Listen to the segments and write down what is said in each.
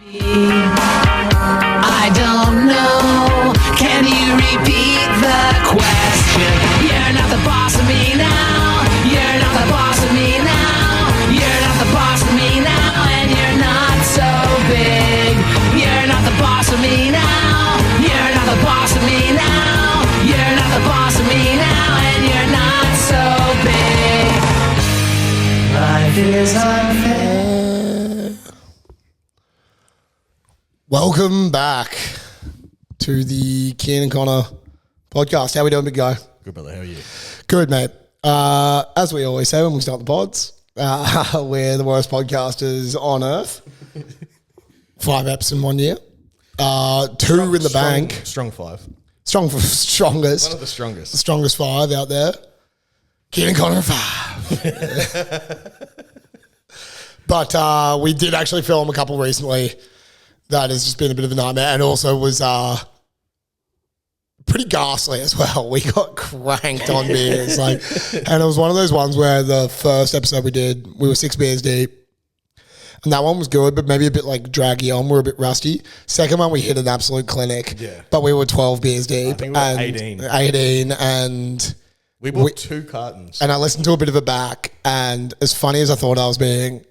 I don't know. Can you repeat the question? You're not the boss of me now. You're not the boss of me now. You're not the boss of me now. And you're not so big. You're not the boss of me now. You're not the boss of me now. You're not the boss of me now. And you're not so big. Life is unfair. Welcome back to the Kein and Connor podcast. How we doing, big guy? Good, brother. How are you? Good, mate. As we always say when we start the pods, we're the worst podcasters on earth. 5 eps in 1 year. 2 in the bank. Strong 5. Strongest. One of the strongest. The strongest 5 out there. Kein and Connor 5. But we did actually film a couple recently. That has just been a bit of a nightmare, and also was pretty ghastly as well. We got cranked on beers, and it was one of those ones where the first episode we did, we were 6 beers deep, and that one was good, but maybe a bit like draggy on. We're a bit rusty. Second one, we hit an absolute clinic, but we were 12 beers deep. I think we were 18, and we bought 2 cartons. And I listened to a bit of it back, and as funny as I thought I was being,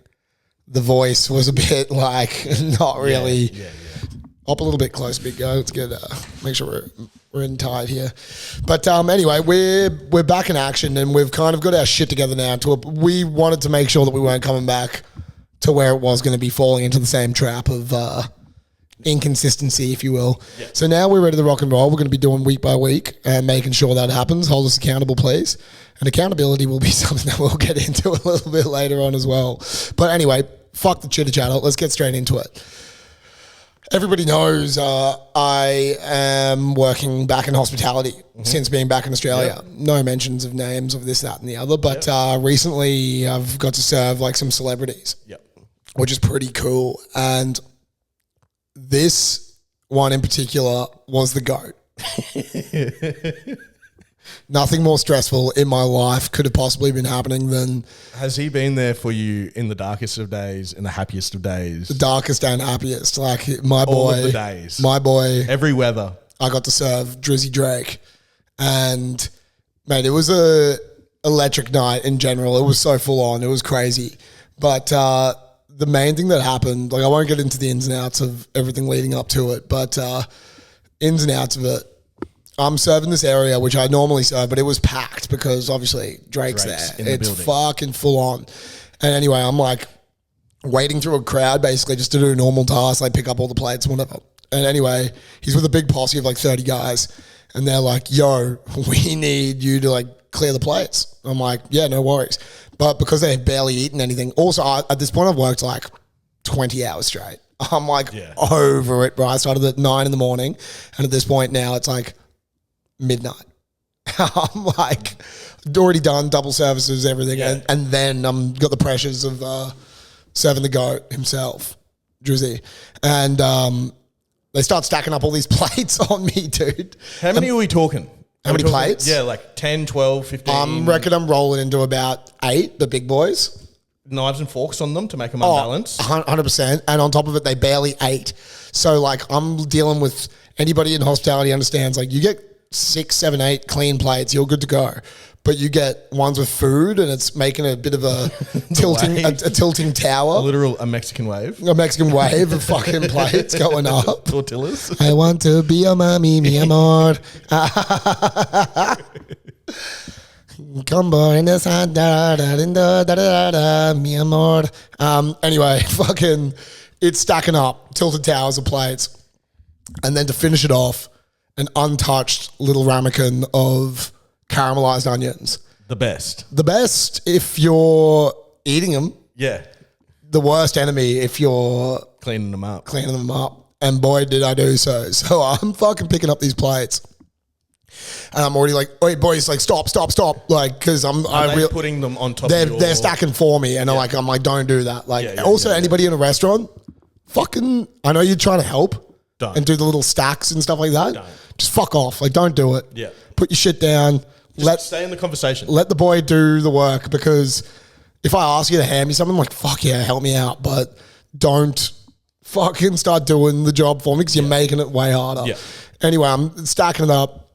the voice was a bit like not really. Yeah. Up a little bit close, big guy. Let's get make sure we're in tight here. But anyway, we're back in action, and we've kind of got our shit together now. We wanted to make sure that we weren't coming back to where it was going to be falling into the same trap of inconsistency, if you will. Yeah. So now we're ready to rock and roll. We're going to be doing week by week and making sure that happens. Hold us accountable, please. And accountability will be something that we'll get into a little bit later on as well. But anyway, fuck the chitter-chatter. Let's get straight into it. Everybody knows I am working back in hospitality since being back in Australia. Yep. No mentions of names of this, that, and the other. But recently I've got to serve like some celebrities, which is pretty cool. And this one in particular was the GOAT. Nothing more stressful in my life could have possibly been happening than... Has he been there for you in the darkest of days, in the happiest of days? The darkest and happiest. Like my boy... All of the days. My boy... Every weather. I got to serve Drizzy Drake. And, mate, it was a electric night in general. It was so full on. It was crazy. But the main thing that happened... Like, I won't get into the ins and outs of everything leading up to it, but ins and outs of it. I'm serving this area, which I normally serve, but it was packed because obviously Drake's there. It's fucking full on. And anyway, I'm like wading through a crowd basically just to do normal tasks, like pick up all the plates and whatever. And anyway, he's with a big posse of like 30 guys. And they're like, yo, we need you to like clear the plates. I'm like, yeah, no worries. But because they had barely eaten anything. Also, at this point, I've worked like 20 hours straight. I'm like over it, bro. I started at 9 in the morning. And at this point now, it's like midnight. I'm like already done double services, everything, and then I'm got the pressures of serving the GOAT himself, Drizzy, and they start stacking up all these plates on me, dude. How many are we talking? How many plates? Yeah, like 10, 12, 15. I reckon I'm rolling into about 8, the big boys. Knives and forks on them to make them unbalanced. 100%. And on top of it, they barely ate. So like I'm dealing with anybody in hospitality understands, like you get 6, 7, 8 clean plates, you're good to go. But you get ones with food and it's making a bit of a tilting tower. A Mexican wave. A Mexican wave of fucking plates going up. Tortillas. I want to be a mommy, mi amor. Combo in the sun, da da da da da da, mi amor. Anyway, fucking, it's stacking up, tilted towers of plates. And then to finish it off, an untouched little ramekin of caramelized onions. The best. The best if you're eating them. Yeah. The worst enemy if you're cleaning them up. And boy, did I do so. So I'm fucking picking up these plates. And I'm already like, wait, boys, like, stop. Like, because putting them on top of they're stacking for me. And I'm like, don't do that. Like, anybody in a restaurant, fucking, I know you're trying to help. Don't. And do the little stacks and stuff like that. Don't. Just fuck off. Like, don't do it. Yeah. Put your shit down. Stay in the conversation. Let the boy do the work, because if I ask you to hand me something, like, fuck yeah, help me out. But don't fucking start doing the job for me because you're making it way harder. Yeah. Anyway, I'm stacking it up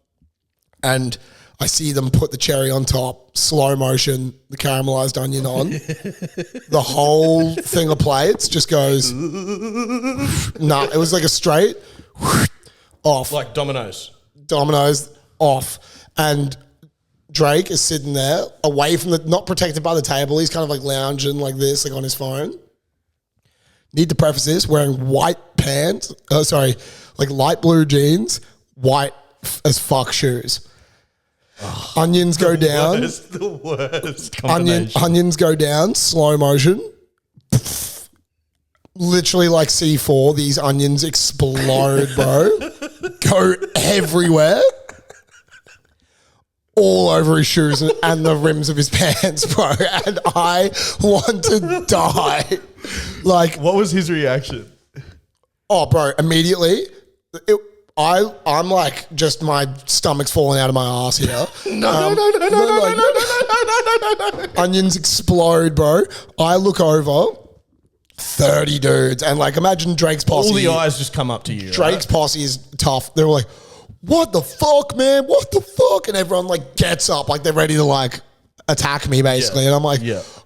and I see them put the cherry on top, slow motion, the caramelized onion on. The whole thing of plates just goes, nah, it was like a straight off. Like Domino's. Domino's off. And Drake is sitting there away from not protected by the table. He's kind of like lounging like this, like on his phone. Need to preface this, wearing white pants, like light blue jeans, white as fuck shoes. Oh, onions go down. The worst combination. Onions go down, slow motion. Literally like C4, these onions explode, bro. Go everywhere. All over his shoes and the rims of his pants, bro. And I want to die. Like, what was his reaction? Oh, bro, immediately, I'm like, just my stomach's falling out of my ass here. No. Onions explode, bro. I look over, 30 dudes, and like, imagine Drake's posse. All the eyes just come up to you. Drake's posse is tough. They're like, what the fuck, man? What the fuck? And everyone like gets up, like they're ready to like attack me, basically. Yeah. And I'm like,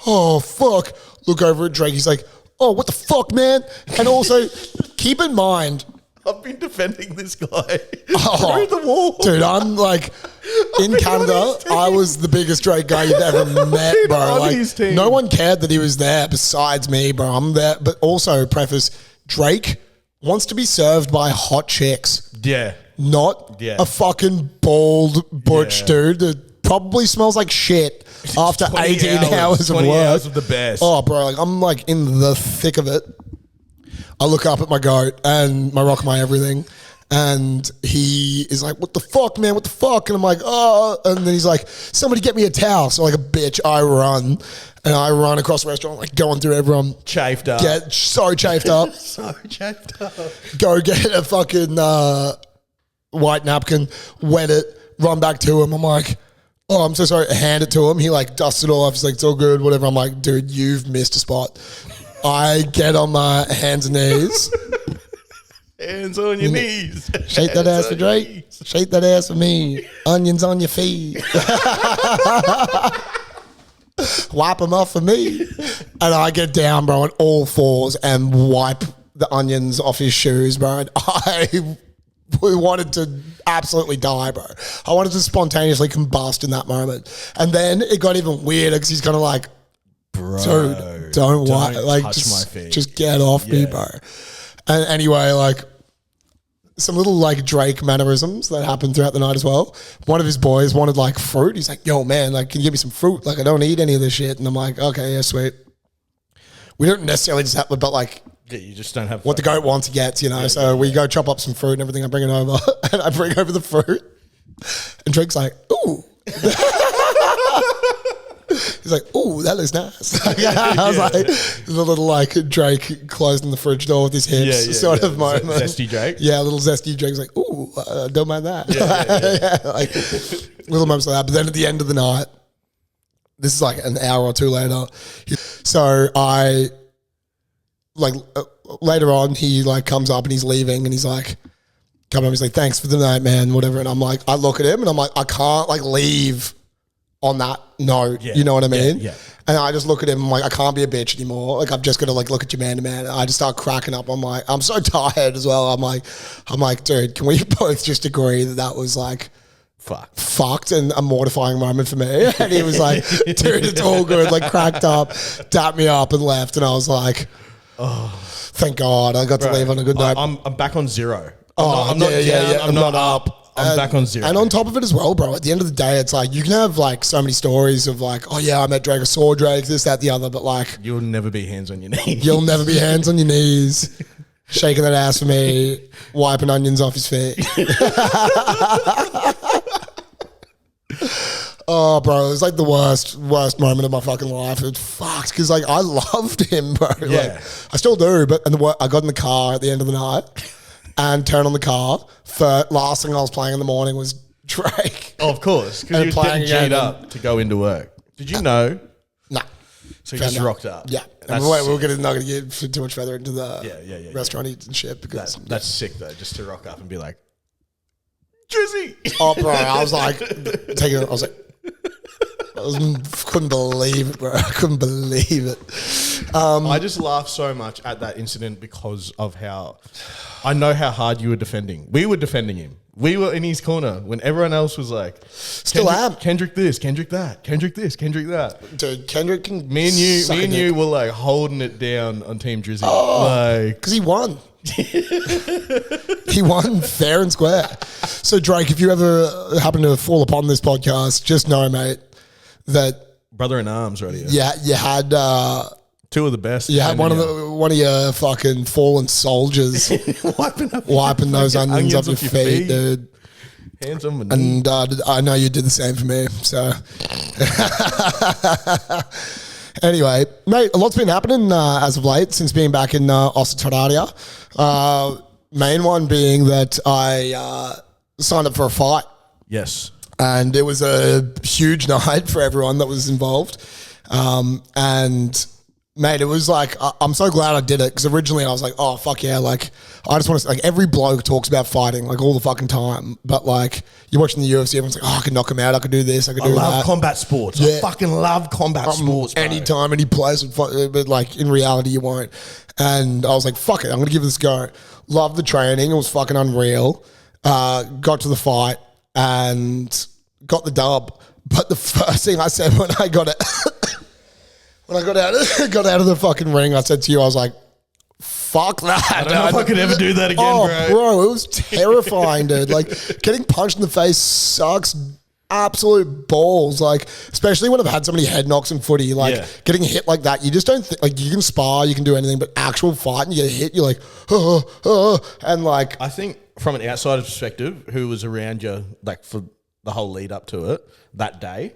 oh, fuck. Look over at Drake. He's like, oh, what the fuck, man? And also, keep in mind, I've been defending this guy through the wall. Dude, I'm like, in Canada, I was the biggest Drake guy you've ever met, bro. Like, no one cared that he was there besides me, bro. I'm there. But also, preface, Drake wants to be served by hot chicks. Yeah. Not a fucking bald butch dude that probably smells like shit after 18 hours of work. 20 hours of the best. Oh, bro, like I'm like in the thick of it. I look up at my goat and my rock, my everything. And he is like, what the fuck, man? What the fuck? And I'm like, oh. And then he's like, somebody get me a towel. So like a bitch, I run. And I run across the restaurant, like going through everyone. Chafed up. Get so chafed up. So chafed up. Go get a fucking white napkin, wet it, run back to him. I'm like, oh, I'm so sorry. Hand it to him. He like dusts it all off. He's like, it's all good, whatever. I'm like, dude, you've missed a spot. I get on my hands and knees. Hands on your knees. Shake that ass for Drake. Shake that ass for me. Onions on your feet. Wipe them off for me. And I get down, bro, on all fours and wipe the onions off his shoes, bro. And I wanted to absolutely die, bro. I wanted to spontaneously combust in that moment. And then it got even weirder because he's kind of like, bro, dude, don't like, touch my feet. Just get off me, bro. And anyway, like, some little like Drake mannerisms that happened throughout the night as well. One of his boys wanted like fruit. He's like, yo, man, like, can you give me some fruit? Like, I don't eat any of this shit. And I'm like, okay, yeah, sweet. We don't necessarily just have, but like, yeah, you just don't have what the goat wants, he gets, you know. So we go chop up some fruit and everything. I bring it over and I bring over the fruit. And Drake's like, ooh. He's like, ooh, that looks nice. I was like, the little like Drake closing the fridge door with his hips sort of moment. Zesty Drake. Yeah, a little zesty Drake's like, ooh, don't mind that. Like little moments like that. But then at the end of the night, this is like an hour or two later. So I like later on, he like comes up and he's leaving and he's like, come on, he's like, thanks for the night, man, whatever. And I'm like, I look at him and I'm like, I can't like leave on that note, you know what I mean? Yeah. And I just look at him, I'm like, I can't be a bitch anymore. Like, I've just got to like look at you man to man. And I just start cracking up. I'm like, I'm so tired as well. I'm like, dude, can we both just agree that was like fucked and a mortifying moment for me? And he was like, dude, it's all good. Like, cracked up, dapped me up and left. And I was like, oh, thank God I got to leave on a good note. I'm back on zero. I'm not down. I'm not up. I'm back on zero. And on top of it as well, bro, at the end of the day, it's like you can have like so many stories of like, oh yeah, I met Drake, I saw Drake, this, that, the other, but like you'll never be hands on your knees. You'll never be hands on your knees, shaking that ass for me, wiping onions off his feet. Oh, bro, it was like the worst moment of my fucking life. It fucked because like I loved him, bro. Yeah. Like, I still do, but I got in the car at the end of the night. And turn on the car. Last thing I was playing in the morning was Drake. Oh, of course, because you were getting G'd up to go into work. Did you know? Nah. So you just rocked up. Yeah. And we're not going to get too much further into the restaurant eats and shit. Because that's sick, though, just to rock up and be like, Drizzy. Oh, bro, I was like, couldn't believe it, bro. I couldn't believe it. I just laughed so much at that incident because of how I know how hard you were defending. We were defending him. We were in his corner when everyone else was like, Kendrick this, Kendrick that, Kendrick this, Kendrick that. Dude, Kendrick can. Me and you were like holding it down on Team Drizzy. Because he won. He won fair and square. So Drake, if you ever happen to fall upon this podcast, just know, mate, that brother in arms right here. Yeah, you had two of the best. You had one of your fucking fallen soldiers wiping those onions off your feet, dude. Hands on my knee. And I know you did the same for me. So anyway, mate, a lot's been happening as of late since being back in Australia. Main one being that I signed up for a fight. Yes. And it was a huge night for everyone that was involved. And mate, it was like, I'm so glad I did it, because originally I was like, oh, fuck yeah, like, I just want to, like, every bloke talks about fighting, like, all the fucking time, but, like, you're watching the UFC, everyone's like, oh, I could knock him out, I could do this, I could do that. I love combat sports. Yeah. I fucking love combat sports, bro. Anytime, any place would fight, but, like, in reality, you won't. And I was like, fuck it, I'm going to give this a go. Loved the training, it was fucking unreal. Got to the fight and got the dub. But the first thing I said when I got it... When I got out of the fucking ring, I said to you, I was like, fuck that. I don't know if I could ever do that again, bro, it was terrifying, dude. Like, getting punched in the face sucks absolute balls. Like, especially when I've had so many head knocks in footy, like, getting hit like that, you just don't think, like, you can spar, you can do anything, but actual fight and you get hit, you're like, and like. I think from an outsider perspective, who was around you, like, for the whole lead up to it that day,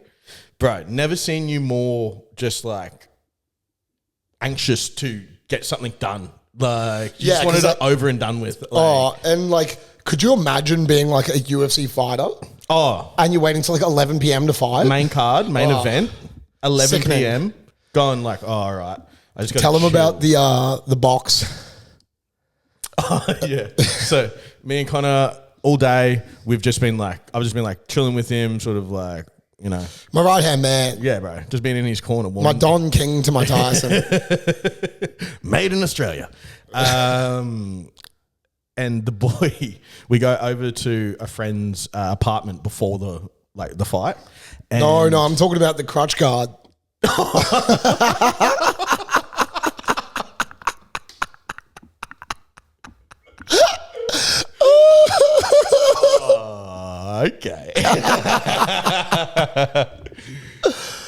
bro, never seen you more just like anxious to get something done. Like, you just wanted it over and done with. Like, and like, could you imagine being like a UFC fighter? And you're waiting till like 11 p.m. to fight? Main card, main event, 11 p.m. Going like, all right. I just got tell them about the box. Yeah. So me and Connor all day, I've just been like chilling with him, sort of like, you know, my right hand man. Yeah, bro. Just being in his corner. My Don King to my Tyson. Made in Australia. And the boy, we go over to a friend's apartment before the fight. And no, I'm talking about the crutch guard. Okay.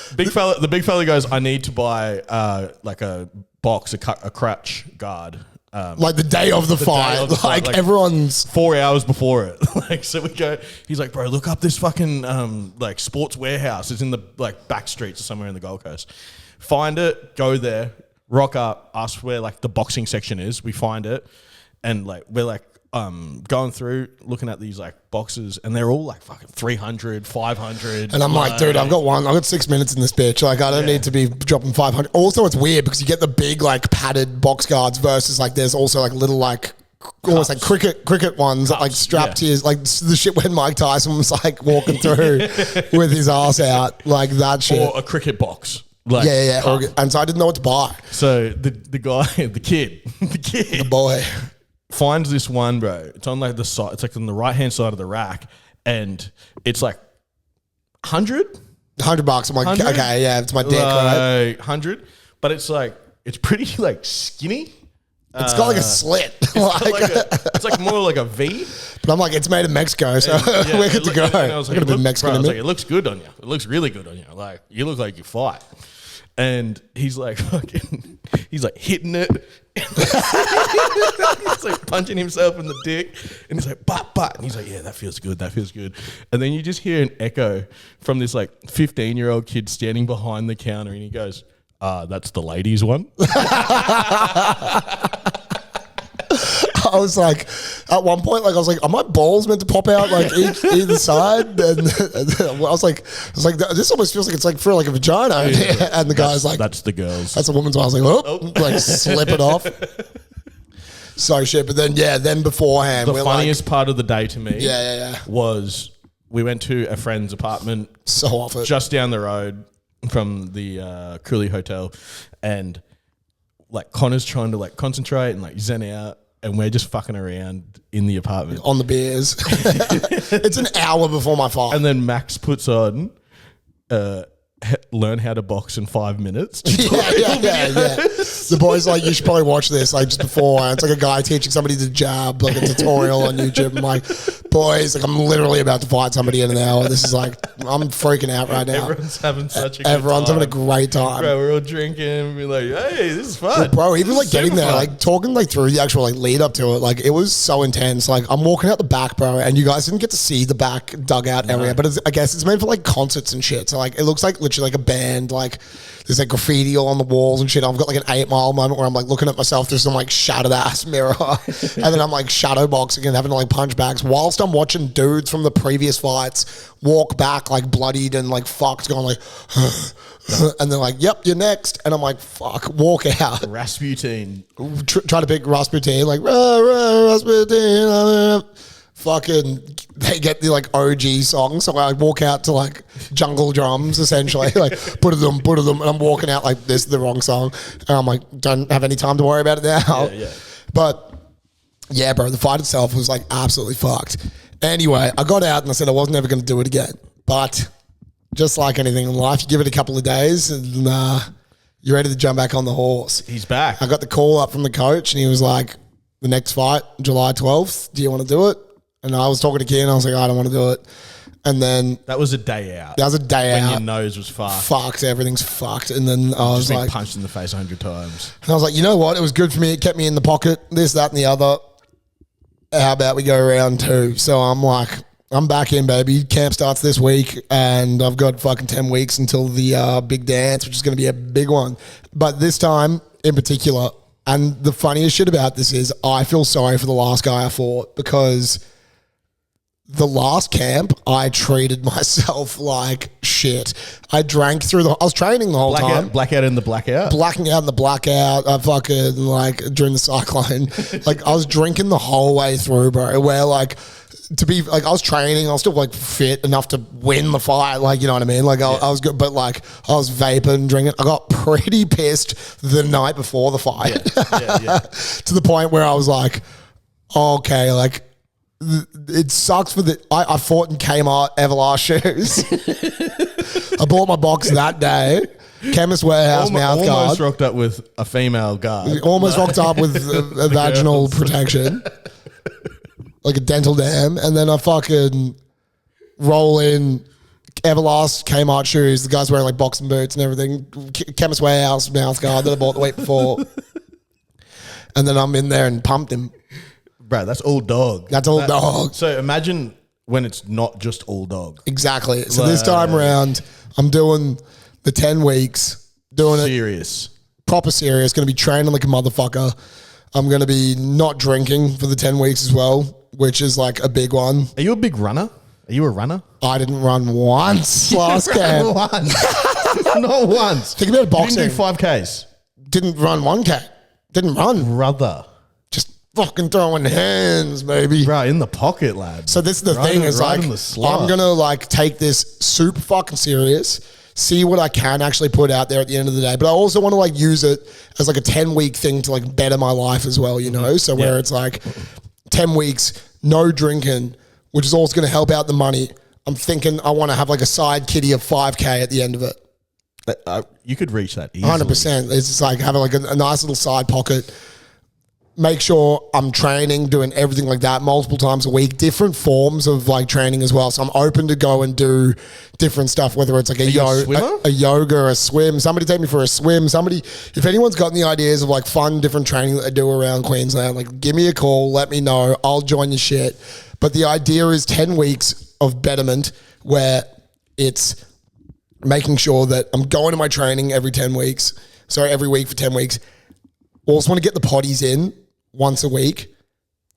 The big fella goes, I need to buy like a box, a crutch guard. Like the day of the fight. Like everyone's 4 hours before it. Like, so we go, he's like, bro, look up this fucking like sports warehouse. It's in the like back streets or somewhere in the Gold Coast. Find it, go there, rock up, ask where like the boxing section is. We find it, and like we're like going through looking at these like boxes, and they're all like fucking 300, 500. And I'm like, dude, I've got 6 minutes in this bitch. Like, I don't need to be dropping 500. Also, it's weird because you get the big like padded box guards versus like there's also like little like almost like cricket ones that like strapped to his, like the shit when Mike Tyson was like walking through with his ass out, like that shit. Or a cricket box. Like, yeah. And so I didn't know what to buy. So the guy, the boy finds this one, bro. It's on like the side. It's like on the right hand side of the rack, and it's like $100. $100. I'm like, 100? Okay, yeah, it's my dick, right? 100, but it's like it's pretty like skinny. It's got like a slit. It's like more like a V. But I'm like, it's made in Mexico, so we're good to go. I was like, it looks good on you. It looks really good on you. Like, you look like you fight. And he's like fucking, he's like hitting it. He's like punching himself in the dick. And he's like, but. And he's like, yeah, that feels good. And then you just hear an echo from this like 15-year-old kid standing behind the counter. And he goes, that's the ladies one. I I was like, at one point, like I was like, are my balls meant to pop out like either side? And I was like, this almost feels like it's like for like a vagina. And the guy's like, that's the girls. That's a woman's. I was like, oh, like slip it off. So shit. But then beforehand, The funniest part of the day to me, yeah, was we went to a friend's apartment so often just down the road from the Cooley Hotel, and like Connor's trying to like concentrate and like zen out, and we're just fucking around in the apartment on the beers. It's an hour before my fight, and then Max puts on learn how to box in 5 minutes. Yeah. The boy's like, you should probably watch this like just before. It's like a guy teaching somebody to jab, like a tutorial on YouTube. I'm like, boys, like I'm literally about to fight somebody in an hour. This is like, I'm freaking out right now. Everyone's having such a good Everyone's time. having a great time. Bro, we're all drinking. We're like, hey, this is fun. Bro, even like getting there, fun. like talking like through the actual like lead up to it, like it was so intense. Like I'm walking out the back, bro, and you guys didn't get to see the back dugout area, but I guess it's meant for like concerts and shit. So like it looks like literally like a band. Like there's like graffiti all on the walls and shit. I've got like an 8 Mile moment where I'm like looking at myself through some like shattered ass mirror, and then I'm like shadow boxing and having to like punch bags whilst I'm watching dudes from the previous fights walk back like bloodied and like fucked, going like, and they're like, yep, you're next, and I'm like, fuck, walk out. Rasputin. Try to pick Rasputin, like Rasputin. Fucking, they get the like OG song, so I walk out to like jungle drums essentially, like put them, and I'm walking out like this is the wrong song, and I'm like, don't have any time to worry about it now. Yeah. But yeah, bro, the fight itself was like absolutely fucked. Anyway, I got out and I said I wasn't ever going to do it again, but just like anything in life, you give it a couple of days and you're ready to jump back on the horse. He's back. I got the call up from the coach and he was like, the next fight, July 12th, do you want to do it? And I was talking to Kein, I was like, I don't want to do it. And then that was a day out. That was a day when out. Your nose was fucked. Everything's fucked. And then I was just been like, punched in the face 100 times. And I was like, you know what? It was good for me. It kept me in the pocket. This, that, and the other. How about we go round 2? So I'm like, I'm back in, baby. Camp starts this week, and I've got fucking 10 weeks until the big dance, which is going to be a big one. But this time in particular, and the funniest shit about this is I feel sorry for the last guy I fought, because the last camp, I treated myself like shit. I drank through I was training the whole time. Blackout in the blackout? Blacking out in the blackout. I fucking like during the cyclone. Like I was drinking the whole way through, bro. Where like, to be like, I was training. I was still like fit enough to win the fight. Like, you know what I mean? Like I was good, but like I was vaping, drinking. I got pretty pissed the night before the fight. Yeah. To the point where I was like, okay, like, it sucks for I fought in Kmart Everlast shoes. I bought my box that day. Chemist Warehouse mouth guard. Almost rocked up with a female guard. Almost rocked up with a vaginal protection. Like a dental dam. And then I fucking roll in Everlast Kmart shoes. The guy's wearing like boxing boots and everything. Chemist Warehouse mouth guard that I bought the week before. And then I'm in there and pumped him. Bro, that's all dog. That's all dog. So imagine when it's not just all dog. Exactly. So this time around, I'm doing the 10 weeks, doing Serious. it proper serious, going to be training like a motherfucker. I'm going to be not drinking for the 10 weeks as well, which is like a big one. Are you a big runner? Are you a runner? I didn't run once last camp. Not once. Think about boxing. You didn't do 5Ks. Didn't run 1K. Didn't run. Brother. Just fucking throwing hands, baby. Bro, in the pocket, lad. So this is the thing is like, I'm going to like take this super fucking serious, see what I can actually put out there at the end of the day. But I also want to like use it as like a 10-week thing to like better my life as well, you know? So where it's like 10 weeks, no drinking, which is also going to help out the money. I'm thinking I want to have like a side kitty of 5K at the end of it. You could reach that easily. 100%. It's just like having like a nice little side pocket. Make sure I'm training, doing everything like that multiple times a week, different forms of like training as well. So I'm open to go and do different stuff, whether it's like a yoga or a swim. Somebody take me for a swim. If anyone's got any ideas of like fun, different training that they do around Queensland, like give me a call, let me know. I'll join your shit. But the idea is 10 weeks of betterment where it's making sure that I'm going to my training every week for 10 weeks. Also want to get the potties in once a week.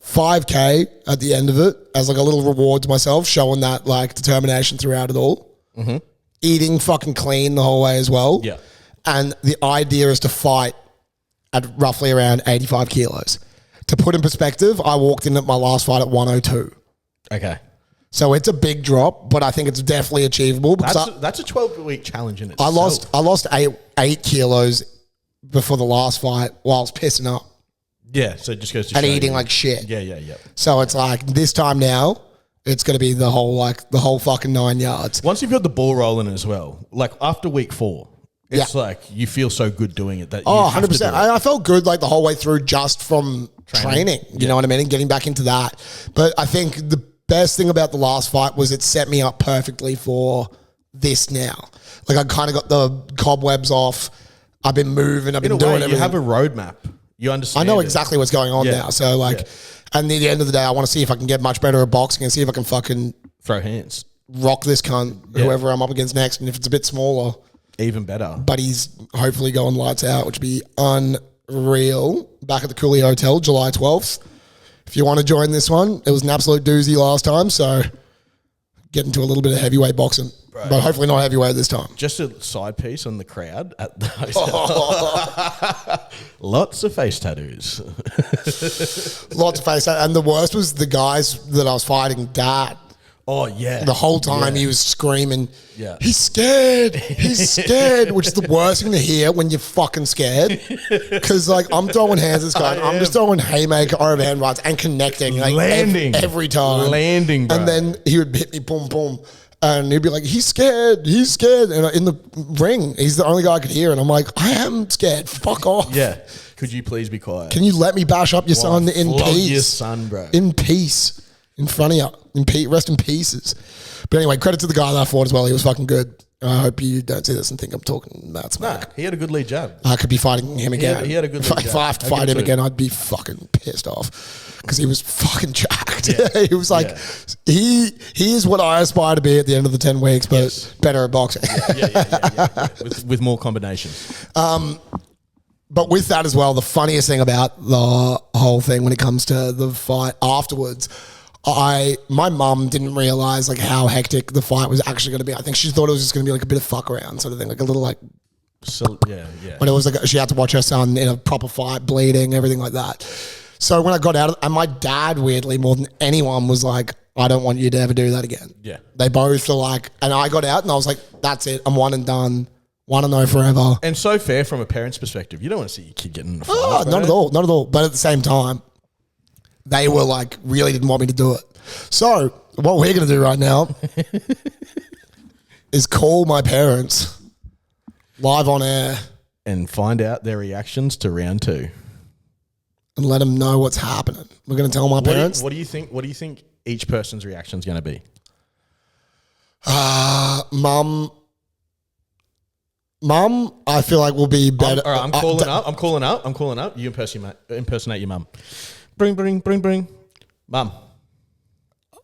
5K at the end of it as like a little reward to myself, showing that like determination throughout it all. Mm-hmm. Eating fucking clean the whole way as well. Yeah. And the idea is to fight at roughly around 85 kilos. To put in perspective, I walked in at my last fight at 102. Okay. So it's a big drop, but I think it's definitely achievable. Because That's a 12-week challenge in itself. I lost eight kilos before the last fight while I was pissing up. Yeah, so it just goes to and show eating you. like shit. Yeah. So it's like this time now, it's going to be the whole fucking 9 yards. Once you've got the ball rolling as well, like after week 4, it's like you feel so good doing it that you have 100%. to do it. I felt good like the whole way through just from training. You know what I mean? And getting back into that. But I think the best thing about the last fight was it set me up perfectly for this now. Like I kind of got the cobwebs off. I've been moving. I've been doing everything. You have a roadmap. You understand. I know exactly what's going on now. So like, and at the end of the day, I want to see if I can get much better at boxing and see if I can fucking throw hands, rock this cunt, whoever I'm up against next. And if it's a bit smaller, even better. But he's hopefully going lights out, which would be unreal. Back at the Cooley Hotel, July 12th. If you want to join this one, it was an absolute doozy last time. So get into a little bit of heavyweight boxing. Right. But hopefully not heavyweight this time. Just a side piece on the crowd at the hotel. Lots of face tattoos. Lots of face tattoos. And the worst was the guys that I was fighting, Dad. Oh, yeah. The whole time he was screaming, yeah. He's scared, which is the worst thing to hear when you're fucking scared. Because, like, I'm throwing hands at this guy, and I'm just throwing haymaker, overhand rights, and connecting. Like, landing. Every time. Landing, bro. And then he would hit me, boom, boom. And he'd be like, he's scared. And in the ring, he's the only guy I could hear. And I'm like, I am scared. Fuck off. Yeah. Could you please be quiet? Can you let me bash up your son in peace? Your son, bro. In peace. In front of you. Rest in pieces. But anyway, credit to the guy that I fought as well. He was fucking good. I hope you don't see this and think I'm talking that smack. Nah, he had a good lead jab. I could be fighting him again. He had a good lead jab. If I have to fight him again, I'd be fucking pissed off because he was fucking jacked. Yeah. He was like, he is what I aspire to be at the end of the 10 weeks, but better at boxing. Yeah. With more combinations. But with that as well, the funniest thing about the whole thing when it comes to the fight afterwards, my mum didn't realize like how hectic the fight was actually going to be. I think she thought it was just going to be like a bit of fuck around sort of thing, like a little like. So, yeah. But it was like she had to watch her son in a proper fight, bleeding, everything like that. So when I got out, and my dad weirdly more than anyone was like, I don't want you to ever do that again. Yeah. They both are like, and I got out and I was like, that's it. I'm one and done. Want to know forever. And so fair from a parent's perspective. You don't want to see your kid getting in a fight. Oh, not at all. But at the same time, they were like, really didn't want me to do it. So what we're going to do right now is call my parents live on air. And find out their reactions to round 2. And let them know what's happening. We're going to tell my parents. What do you think each person's reaction is going to be? Mum, I feel like will be better. All right, I'm calling up. You impersonate your mum. Bring. Mum.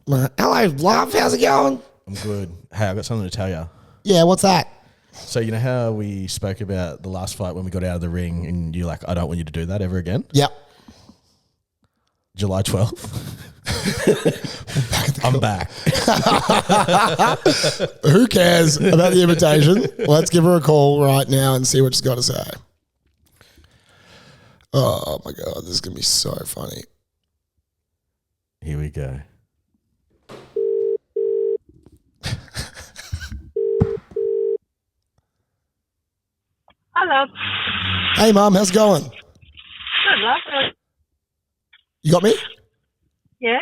Hello, love. How's it going? I'm good. Hey, I've got something to tell you. Yeah, what's that? So you know how we spoke about the last fight when we got out of the ring and you're like, I don't want you to do that ever again? Yep. July 12th. I'm back. Who cares about the invitation? Let's give her a call right now and see what she's got to say. Oh my God, this is going to be so funny. Here we go. Hello. Hey, Mum, how's it going? Good, love. You got me? Yeah.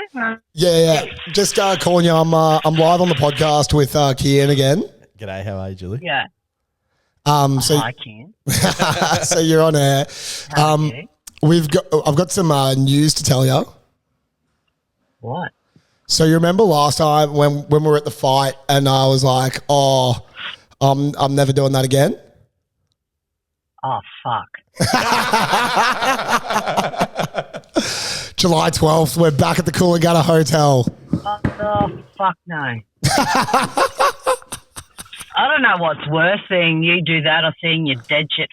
Yeah. Just calling you. I'm live on the podcast with Kein again. G'day, how are you, Julie? Yeah. So I can. so you're on air. I've got some news to tell you. What? So you remember last time when we were at the fight and I was like, oh, I'm never doing that again. Oh, fuck. July 12th, we're back at the Coolangatta Hotel. Oh, fuck no. I don't know what's worse, seeing you do that or seeing your dead shit.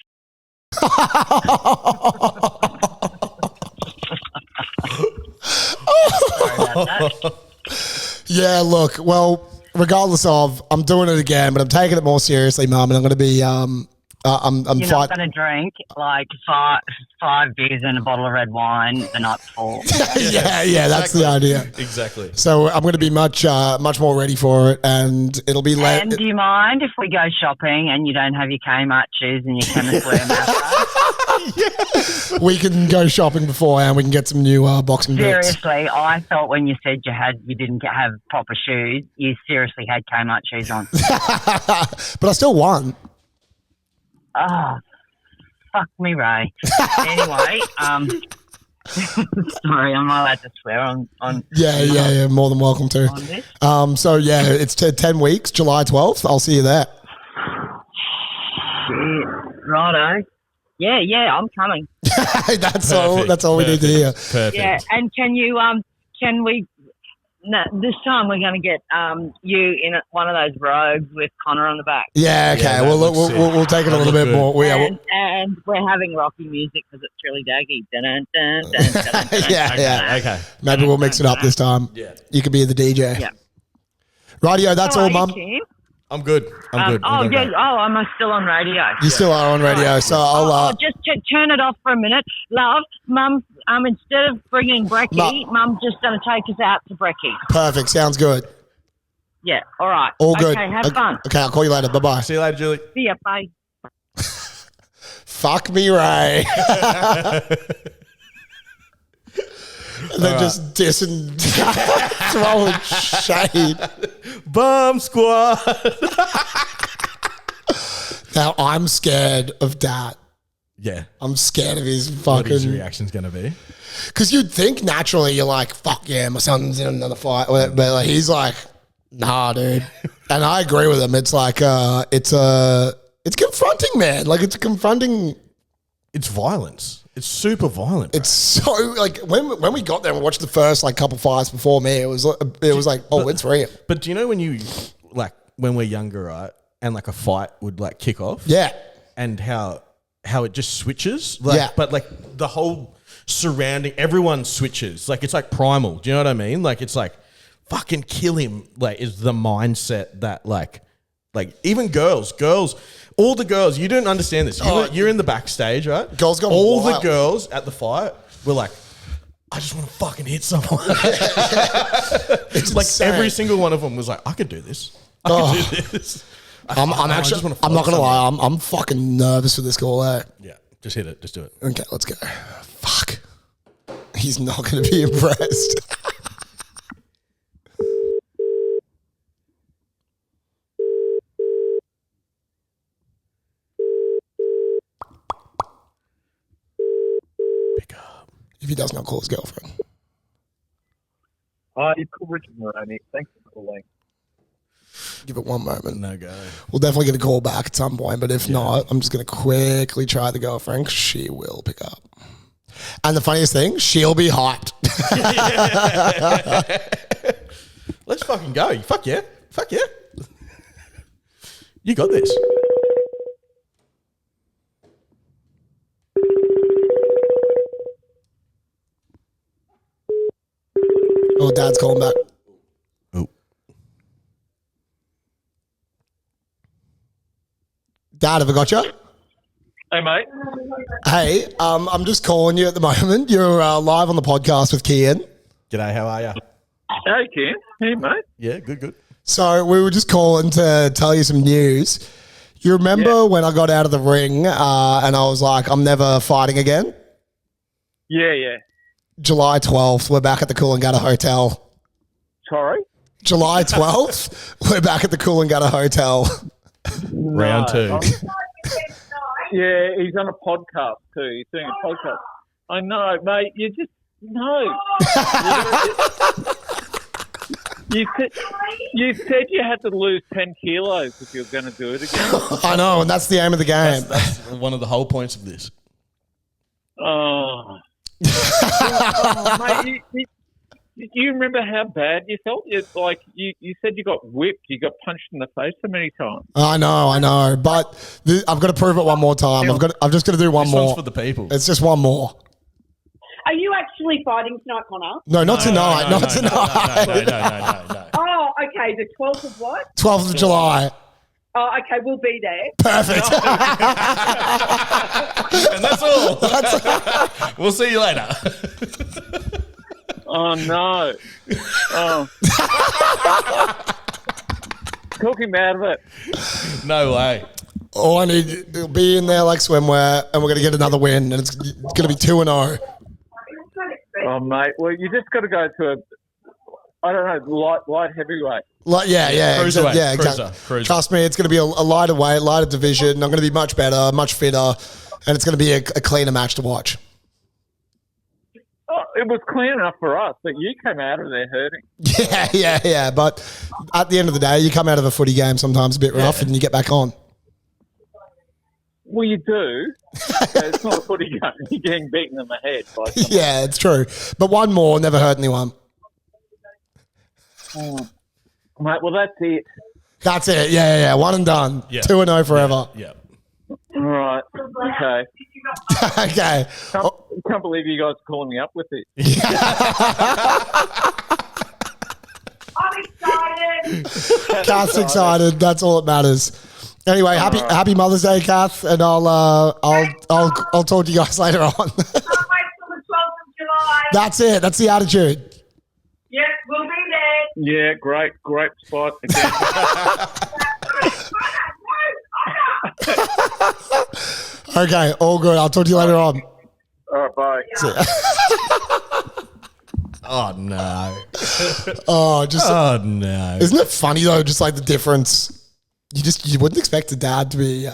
about that. Yeah, look, well, regardless of, I'm doing it again, but I'm taking it more seriously, Mum, and I'm going to be, I'm You're not fighting. going to drink like five beers and a bottle of red wine the night before. yeah, that's the idea. Exactly. So I'm going to be much more ready for it, and it'll be late. And do you mind if we go shopping and you don't have your Kmart shoes and your chemist wear mask? We can go shopping beforehand. We can get some new boxing boots. Seriously, I thought when you said you didn't have proper shoes, you seriously had Kmart shoes on. But I still won. Oh, fuck me, Ray. Anyway, sorry, I'm not allowed to swear on Yeah, more than welcome to. on this. So yeah, it's 10 weeks, July 12th. I'll see you there. Shit, righto. Yeah, I'm coming. That's all we need to hear. Perfect. Yeah, and can we? No, this time we're going to get you in one of those robes with Connor on the back. Yeah, okay. Yeah, that Well, looks sick. we'll take it a That little looks bit good. more. And we're having rocky music because it's really daggy. Dun, dun, dun, dun, dun, dun, Yeah, dun, yeah. dun. Okay. Maybe we'll mix it up this time. Yeah. You could be the DJ. Yeah. Radio, that's How all, are you, Mum. Kim? I'm good. I'm good. I'm gonna go. I'm still on radio. You still are on radio, so I'll. Just turn it off for a minute. Love, Mum, instead of bringing Brecky, Mum's just going to take us out to Brecky. Perfect. Sounds good. Yeah, all right. All good. Okay, have fun. Okay, I'll call you later. Bye bye. See you later, Julie. See ya, bye. Fuck me, Ray. And then just dissing, throwing shade. Bum squad. Now I'm scared of Dad. Yeah. I'm scared of his What his fucking. reaction's going to be. Because you'd think naturally you're like, fuck yeah, my son's in another fight. But like, he's like, nah, dude. And I agree with him. It's like, it's confronting, man. Like, it's confronting. It's violence. It's super violent. It's so like when we got there and watched the first like couple fights before me, it was like, oh, it's real. But do you know when we're younger, right? And like a fight would like kick off? Yeah. And how it just switches? Like, Yeah. But like the whole surrounding, everyone switches. Like it's like primal. Do you know what I mean? Like it's like fucking kill him. Like is the mindset that like even girls, all the girls, you don't understand this. You're in the backstage, right? Girls gone all wild. the girls at the fight were like, I just want to fucking hit someone. It's like insane. every single one of them was like, I could do this. I could do this. I'm just wanna not gonna flog lie, I'm fucking nervous for this call. Yeah, just hit it. Just do it. Okay, let's go. Fuck. He's not gonna be impressed. Pick up. If he does not call his girlfriend. Hi, you've called Richard Moroney. Thanks for calling. Give it one moment. No go. We'll definitely get a call back at some point, but if not, I'm just going to quickly try the girlfriend 'cause she will pick up. And the funniest thing, she'll be hyped. Let's fucking go. Fuck yeah. Fuck yeah. You got this. Oh, Dad's calling back. Oh. Dad, have I got you? Hey, mate. Hey, I'm just calling you at the moment. You're live on the podcast with Kein. G'day, how are you? Hey, Ken. Hey, mate. Yeah, good. So we were just calling to tell you some news. You remember when I got out of the ring and I was like, I'm never fighting again? Yeah. July 12th, we're back at the Coolangatta Hotel. Sorry? July 12th, we're back at the Coolangatta Hotel. Round two. Yeah, he's on a podcast too. He's doing a podcast. I know, mate. You just no. You said you had to lose 10 kilos if you're going to do it again. I know, and that's the aim of the game. That's one of the whole points of this. Oh. Mate, you remember how bad you felt? You said you got whipped. You got punched in the face so many times. I know, but I've got to prove it one more time. I've just got to do one This more. one's for the people. It's just one more. Are you actually fighting tonight, Connor? No, not tonight. No, not tonight. No. Oh, okay. The 12th of what? 12th of July. Oh, okay. We'll be there. Perfect. And that's all. We'll see you later. Oh, no. Oh. Talk him out of it. No way. All I need to be in there like swimwear, and we're going to get another win, and it's going to be 2-0. Oh, mate. Well, you just got to go to I don't know, light heavyweight. Cruiserweight. Exactly. Trust me, it's going to be a lighter weight, lighter division. I'm going to be much better, much fitter, and it's going to be a cleaner match to watch. Oh, it was clean enough for us, but you came out of there hurting. Yeah. But at the end of the day, you come out of a footy game sometimes a bit rough, and you get back on. Well, you do. It's not a footy game. You're getting beaten in the head. Yeah, it's true. But one more never hurt anyone. Oh. Mate, well, that's it. That's it. Yeah. One and done. Yeah. 2-0 forever. Yeah. All right. Okay. Okay. Can't believe you guys are calling me up with it. I'm excited. Kath's excited. That's all that matters. Anyway, happy Mother's Day, Kath, and I'll talk to you guys later on. Can't wait till the 12th of July. That's it. That's the attitude. Yes, we'll be there. Yeah, great spot. Again. Okay, all good. I'll talk to you later on. All right, bye. Oh, no. Oh No. Isn't it funny though? Just like the difference. You wouldn't expect a dad to be.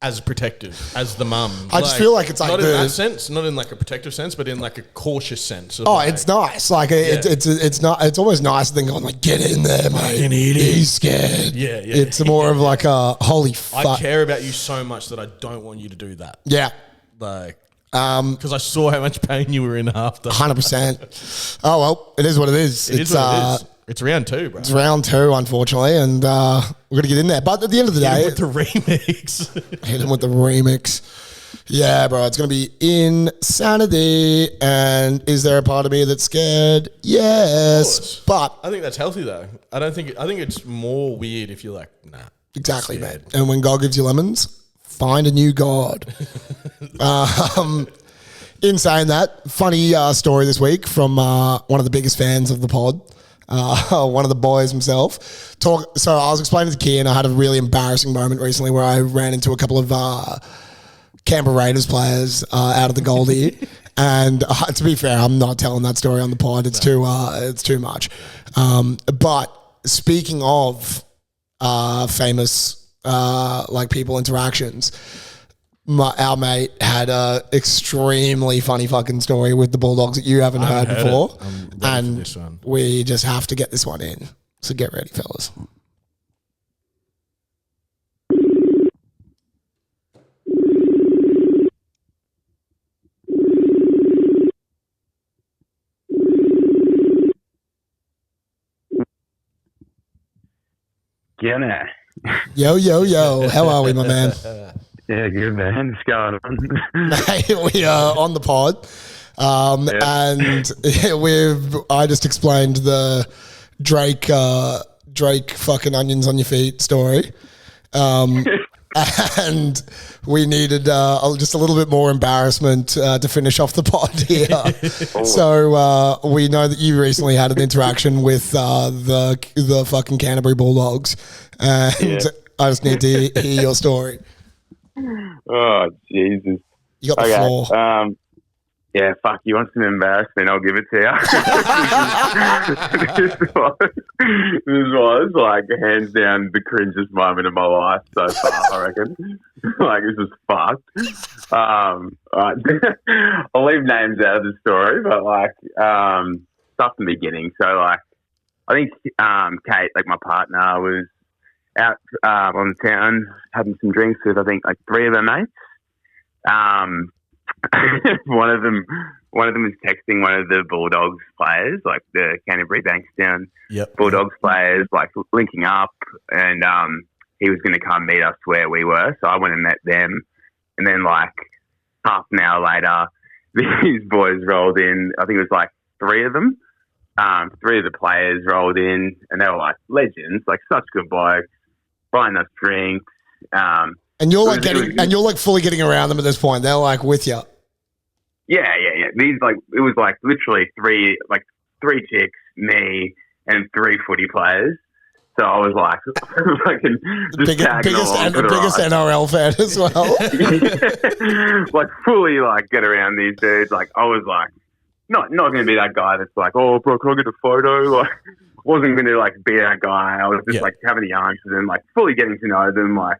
As protective, as the mum. I just feel like it's like not in that sense, not in like a protective sense, but in like a cautious sense. Of it's nice. Like it's not. It's almost nice than going like, get in there, mate. He's scared. Yeah. It's more of like a holy fuck. I care about you so much that I don't want you to do that. Yeah. Like, because I saw how much pain you were in after. 100%. Oh well, it is what it is. It's what it is. It's round 2, bro. It's round 2, unfortunately, and we're going to get in there. But at the end of the day... With the remix. Hit him with the remix. Yeah, bro, it's going to be insanity. And is there a part of me that's scared? Yes. But... I think that's healthy, though. I think it's more weird if you're like, nah. Exactly, mate. And when God gives you lemons, find a new God. In saying that, funny story this week from one of the biggest fans of the pod. One of the boys himself. So I was explaining to Kein, I had a really embarrassing moment recently where I ran into a couple of Canberra Raiders players out of the Goldie. And to be fair, I'm not telling that story on the pod. It's too much. But speaking of famous like people interactions, our mate had a extremely funny fucking story with the Bulldogs that you haven't heard before. And we just have to get this one in. So get ready, fellas. G'day. Yo. How are we, my man? Yeah, good, man. What's going on? Mate, we are on the pod. And I just explained the Drake fucking onions on your feet story. And we needed just a little bit more embarrassment to finish off the pod here. So we know that you recently had an interaction with the fucking Canterbury Bulldogs, and I just need to hear your story. Oh, Jesus. You got the floor. Yeah, fuck, you want some embarrassment, I'll give it to you. This was like hands down the cringiest moment of my life so far, I reckon. Like, this is fucked. I'll leave names out of the story, but like, stuff in the beginning. So like, I think Kate, like my partner, was out on the town having some drinks with, I think, like 3 of her mates. One of them was texting one of the Bulldogs players, like the Canterbury Bankstown Bulldogs players, like linking up, and he was going to come meet us where we were. So I went and met them, and then like half an hour later, these boys rolled in. I think it was like three of them. Three of the players rolled in, and they were like legends, like such good blokes, buying us drinks. And you're like you're like fully getting around them at this point. They're like with you. Yeah. These it was like literally three chicks, me, and three footy players. So I was like, fucking biggest NRL fan as well. Like fully like get around these dudes. Like I was like, not going to be that guy that's like, oh bro, can I get a photo? Like wasn't going to like be that guy. I was just like having a yarn to them, like fully getting to know them, like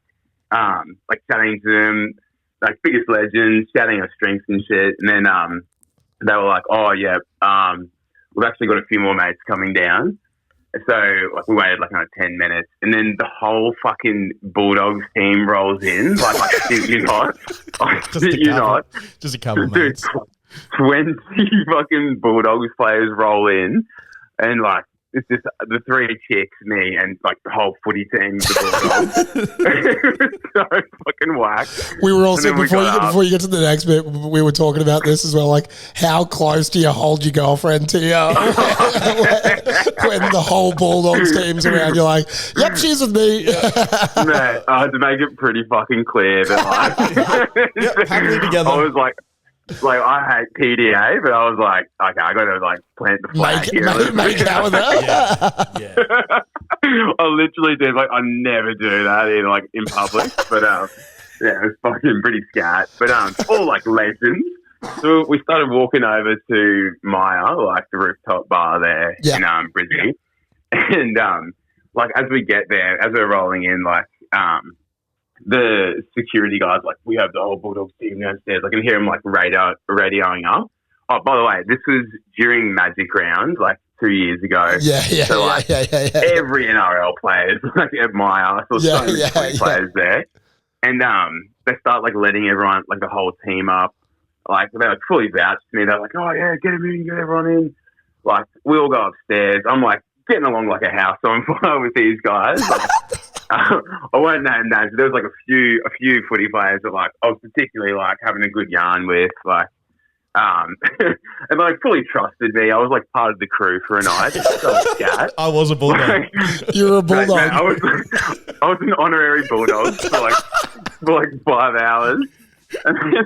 chatting to them, like biggest legends, shouting our strengths and shit. And then they were like, oh yeah, we've actually got a few more mates coming down. So like we waited like another 10 minutes, and then the whole fucking Bulldogs team rolls in. Like shit you not, just a couple of dude, minutes. 20 fucking Bulldogs players roll in, and like it's just the three chicks, me, and like the whole footy team, the Bulldogs. So fucking whack. We were also before you get to the next bit, we were talking about this as well. Like, how close do you hold your girlfriend to you when the whole Bulldogs team's around? You're like, yep, she's with me. Man, I had to make it pretty fucking clear that like, happily together. I was like I hate PDA, but I was like, okay, I got to like plant the flag here. Make out with her. Yeah. I literally did. Like, I never do that in like in public, but yeah, it was fucking pretty scat. But all like legends. So we started walking over to Maya, like the rooftop bar there in Brisbane, and like as we get there, as we're rolling in, like the security guys, like, we have the whole Bulldogs team downstairs. I can hear them like radioing up. Oh, by the way, this was during Magic Round, like 2 years ago. Yeah. Every NRL player like admire. I saw so many players there, and they start like letting everyone, like the whole team up. Like they like fully vouched to me. They're like, oh yeah, get him in, get everyone in. Like we all go upstairs. I'm like getting along like a house on fire with these guys. Like, I won't name names. There was like a few footy players that like I was particularly like having a good yarn with, like, and like fully trusted me. I was like part of the crew for a night. I was a Bulldog. You're a Bulldog. Like, man, I was an honorary Bulldog for like 5 hours. And then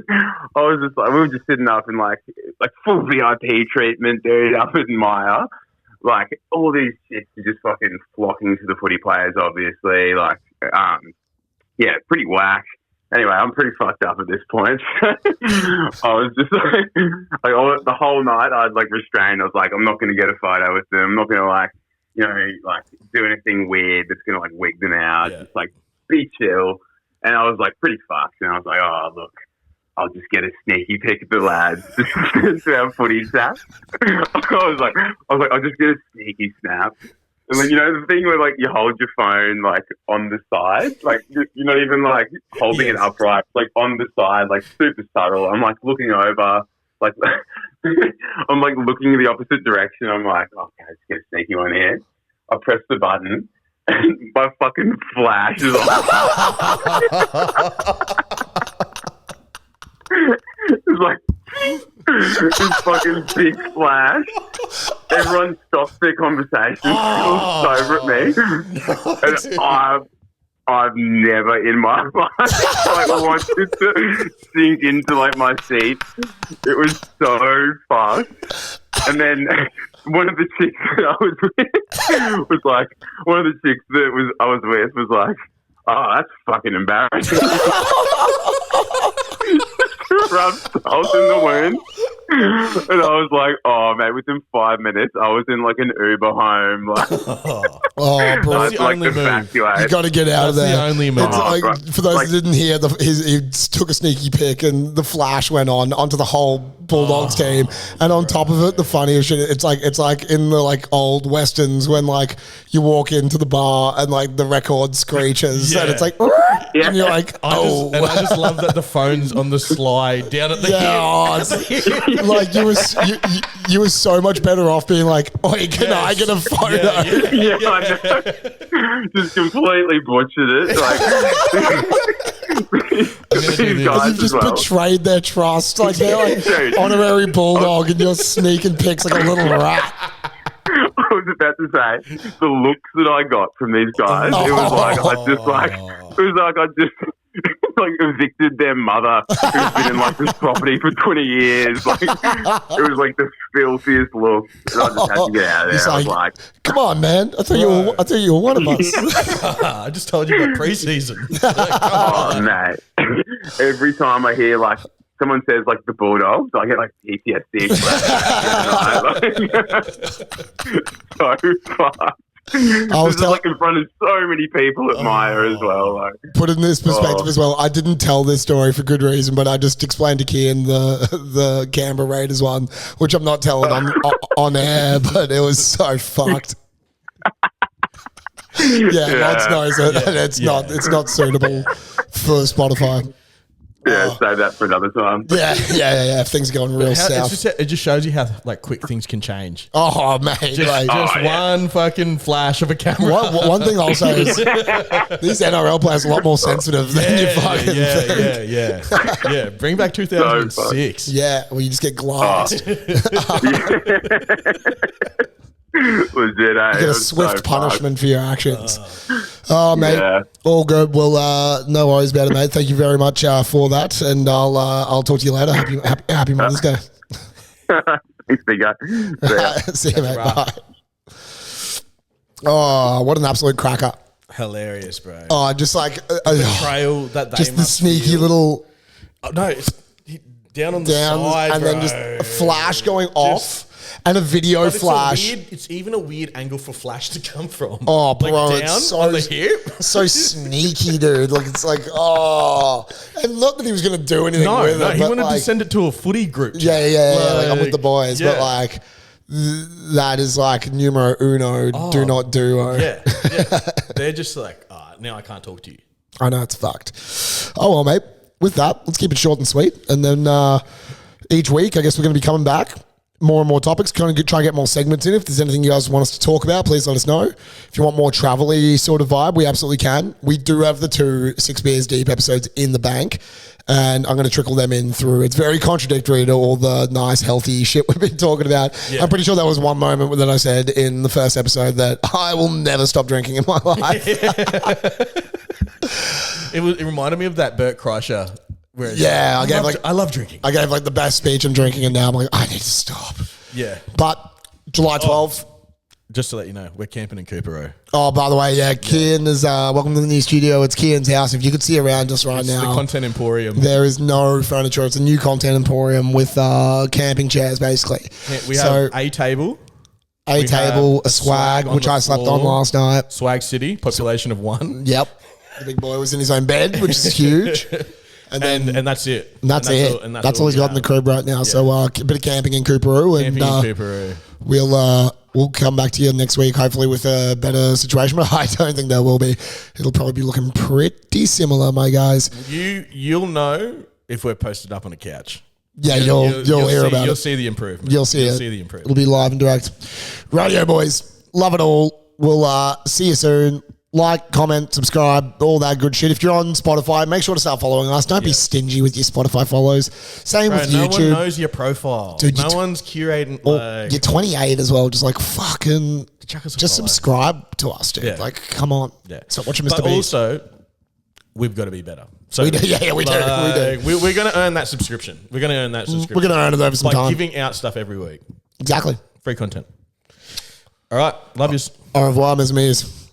I was just like, we were just sitting up in like full VIP treatment, dude, up in Maya. Like, all these chicks are just fucking flocking to the footy players, obviously. Like, yeah, pretty whack. Anyway, I'm pretty fucked up at this point. I was just like the whole night I'd like restrained. I was like, I'm not going to get a photo with them. I'm not going to like do anything weird that's going to like wig them out. Yeah. Just like be chill. And I was like pretty fucked. And I was like, oh, look, I'll just get a sneaky pic of the lads to our footy snap. I was like, I'll just get a sneaky snap. And then, you know, the thing where, like, you hold your phone, like, on the side, like, you're not even, like, holding it upright, like, on the side, like, super subtle. I'm, like, looking over, like, I'm, like, looking in the opposite direction. I'm like, okay, let's get a sneaky one here. I press the button, and my fucking flash is on. It's like this fucking big flash. Everyone stops their conversation, looks over at me, and I've never in my life like wanted to sink into like my seat. It was so fast. And then one of the chicks that I was with was like, oh, that's fucking embarrassing. Rubbed salt in the wound. And I was like, oh, mate, within 5 minutes, I was in like an Uber home. Like, bro. That's the only move. You got to get out of there. That's the only move. For those that didn't hear, he took a sneaky pic and the flash went onto the whole Bulldogs team. And on top of it, the funniest shit, it's like in the like old westerns when like you walk into the bar and like the record screeches and it's like, and you're like, oh. I just love that the phone's on the slide down at the end. Like you were so much better off being like, oi, can I get a photo? I know. Just completely butchered it. Like, These guys You've as just well. betrayed their trust. Like they're like Dude. honorary bulldog and you're sneaking pics like a little rat. I was about to say the looks that I got from these guys. It was like I just like evicted their mother who's been in like this property for 20 years. Like it was like the filthiest look. And I just had to get out of there. He's I was like, come on, man. I thought you were one of us. I just told you about preseason. oh no. Every time I hear like someone says like the Bulldogs, I get like PTSD. So fucked. I was like in front of so many people at Maya as well. Like, put in this perspective as well. I didn't tell this story for good reason, but I just explained to Kein the Canberra Raiders one, which I'm not telling on air, but it was so fucked. Lots knows it, and it's not suitable for Spotify. Yeah, save that for another time. Yeah. Things are going real south. It just shows you how like quick things can change. Oh, mate. Just one fucking flash of a camera. One thing I'll say is these NRL players are a lot more sensitive than you fucking think. Yeah. Bring back 2006. Yeah, well, you just get glassed. Legit, You get a swift punishment for your actions. Oh, mate, all good. Well, no worries about it, mate. Thank you very much for that, and I'll talk to you later. Happy Mother's Day. Thanks, big guy. See you, mate. Bye. Oh, what an absolute cracker! Hilarious, bro. Oh, just like betrayal that they just the sneaky little. Oh, no, it's down on the side, and bro. then just a flash going off. And a video flash. It's even a weird angle for flash to come from. Oh, bro, like down it's so, on the hip. So sneaky, dude. Like, it's like, and not that he was going to do anything with it. He but wanted like, to send it to a footy group. Yeah. Like, I'm with the boys. But like, that is like numero uno, do not duo. Yeah. They're just like, now I can't talk to you. I know, it's fucked. Oh, well, mate. With that, let's keep it short and sweet. And then each week, I guess we're going to be coming back. More and more topics, try and get more segments in. If there's anything you guys want us to talk about, please let us know. If you want more travel-y sort of vibe, we absolutely can. We do have the 2 Six Beers Deep episodes in the bank, and I'm going to trickle them in through. It's very contradictory to all the nice, healthy shit we've been talking about. Yeah. I'm pretty sure that was one moment that I said in the first episode that I will never stop drinking in my life. It reminded me of that Bert Kreischer. I love drinking. I gave like the best speech on drinking, and now I'm like, I need to stop. Yeah. But July 12th. Just to let you know, we're camping in Coopero. Oh, by the way, Kein is welcome to the new studio. It's Kein's house. If you could see around us right now, the content emporium. There is no furniture. It's a new content emporium with camping chairs, basically. Yeah, we have a table. A swag, which I slept on last night. Swag City, population of 1. Yep. The big boy was in his own bed, which is huge. And that's it. And that's it. That's all he's got in the crib right now. Yeah. So a bit of camping in Coopero. We'll come back to you next week, hopefully with a better situation. But I don't think there will be. It'll probably be looking pretty similar, my guys. You'll know if we're posted up on a couch. Yeah, you'll hear about it. You'll see the improvement. You'll see the improvement. It'll be live and direct. Radio boys, love it all. We'll see you soon. Like, comment, subscribe, all that good shit. If you're on Spotify, make sure to start following us. Don't be stingy with your Spotify follows. Same with YouTube. No one knows your profile. Dude, no one's curating. You're 28 as well. Just like fucking, just subscribe to us, dude. Yeah. Like, come on. Yeah. Stop watching Mr. But Beast. also, we've got to be better. So we do. We do. We're going to earn that subscription. We're going to earn that subscription. We're going to earn it over some time. By giving out stuff every week. Exactly. Free content. All right. Love yous. Au revoir, mes amis.